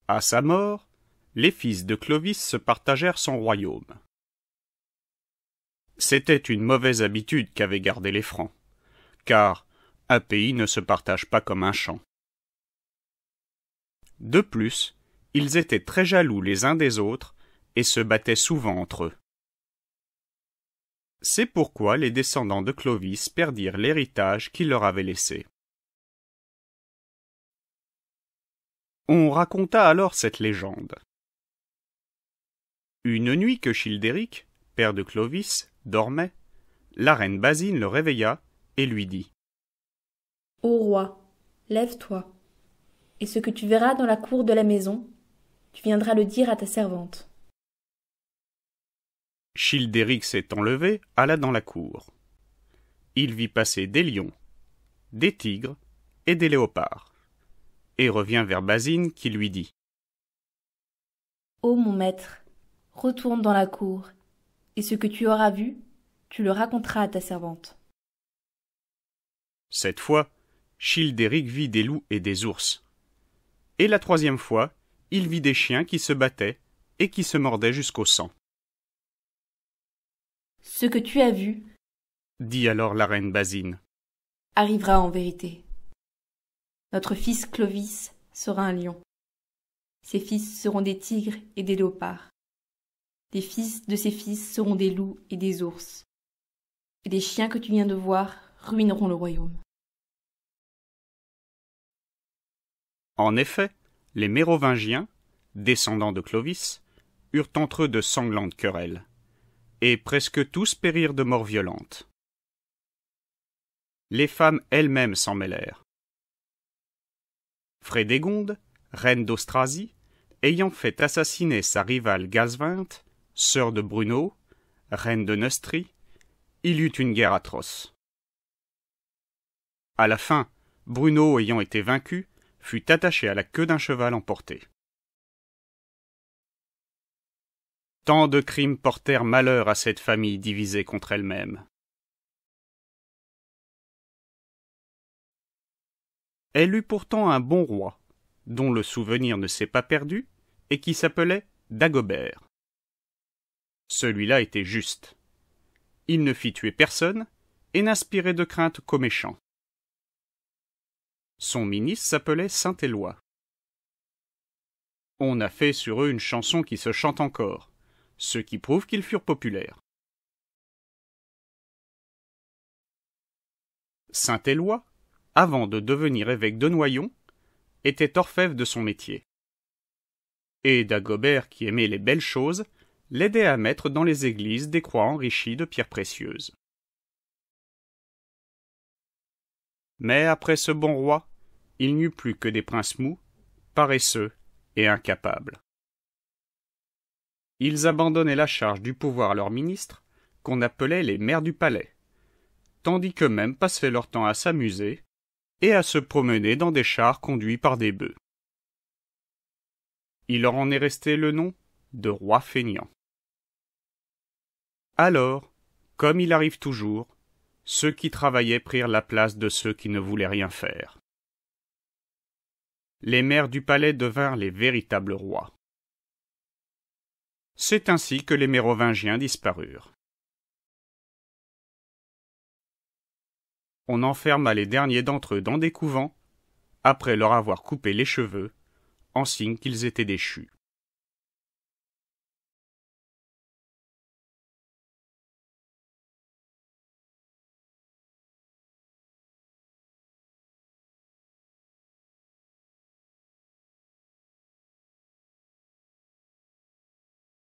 À sa mort, les fils de Clovis se partagèrent son royaume. C'était une mauvaise habitude qu'avaient gardée les Francs, car un pays ne se partage pas comme un champ. De plus, ils étaient très jaloux les uns des autres et se battaient souvent entre eux. C'est pourquoi les descendants de Clovis perdirent l'héritage qu'il leur avait laissé. On raconta alors cette légende. Une nuit que Childéric, père de Clovis, dormait, la reine Basine le réveilla et lui dit : « Ô roi, lève-toi, et ce que tu verras dans la cour de la maison, tu viendras le dire à ta servante. » Childéric s'étant levé, alla dans la cour. Il vit passer des lions, des tigres et des léopards, et revient vers Basine qui lui dit : « Ô mon maître, retourne dans la cour, et ce que tu auras vu, tu le raconteras à ta servante. » Cette fois, Childéric vit des loups et des ours. Et la troisième fois, il vit des chiens qui se battaient et qui se mordaient jusqu'au sang. « Ce que tu as vu, dit alors la reine Basine, arrivera en vérité. Notre fils Clovis sera un lion. Ses fils seront des tigres et des léopards. Les fils de ses fils seront des loups et des ours. Et les chiens que tu viens de voir ruineront le royaume. » En effet, les Mérovingiens, descendants de Clovis, eurent entre eux de sanglantes querelles, et presque tous périrent de mort violente. Les femmes elles-mêmes s'en mêlèrent. Frédégonde, reine d'Austrasie, ayant fait assassiner sa rivale Gasvinte, sœur de Bruno, reine de Neustrie, il eut une guerre atroce. À la fin, Bruno ayant été vaincu, fut attaché à la queue d'un cheval emporté. Tant de crimes portèrent malheur à cette famille divisée contre elle-même. Elle eut pourtant un bon roi, dont le souvenir ne s'est pas perdu, et qui s'appelait Dagobert. Celui-là était juste. Il ne fit tuer personne, et n'inspirait de crainte qu'aux méchants. Son ministre s'appelait Saint-Éloi. On a fait sur eux une chanson qui se chante encore, ce qui prouve qu'ils furent populaires. Saint-Éloi, avant de devenir évêque de Noyon, était orfèvre de son métier. Et Dagobert, qui aimait les belles choses, l'aidait à mettre dans les églises des croix enrichies de pierres précieuses. Mais après ce bon roi, il n'y eut plus que des princes mous, paresseux et incapables. Ils abandonnaient la charge du pouvoir à leurs ministres, qu'on appelait les maires du palais, tandis qu'eux-mêmes passaient leur temps à s'amuser et à se promener dans des chars conduits par des bœufs. Il leur en est resté le nom de rois feignants. Alors, comme il arrive toujours, ceux qui travaillaient prirent la place de ceux qui ne voulaient rien faire. Les maires du palais devinrent les véritables rois. C'est ainsi que les Mérovingiens disparurent. On enferma les derniers d'entre eux dans des couvents, après leur avoir coupé les cheveux, en signe qu'ils étaient déchus.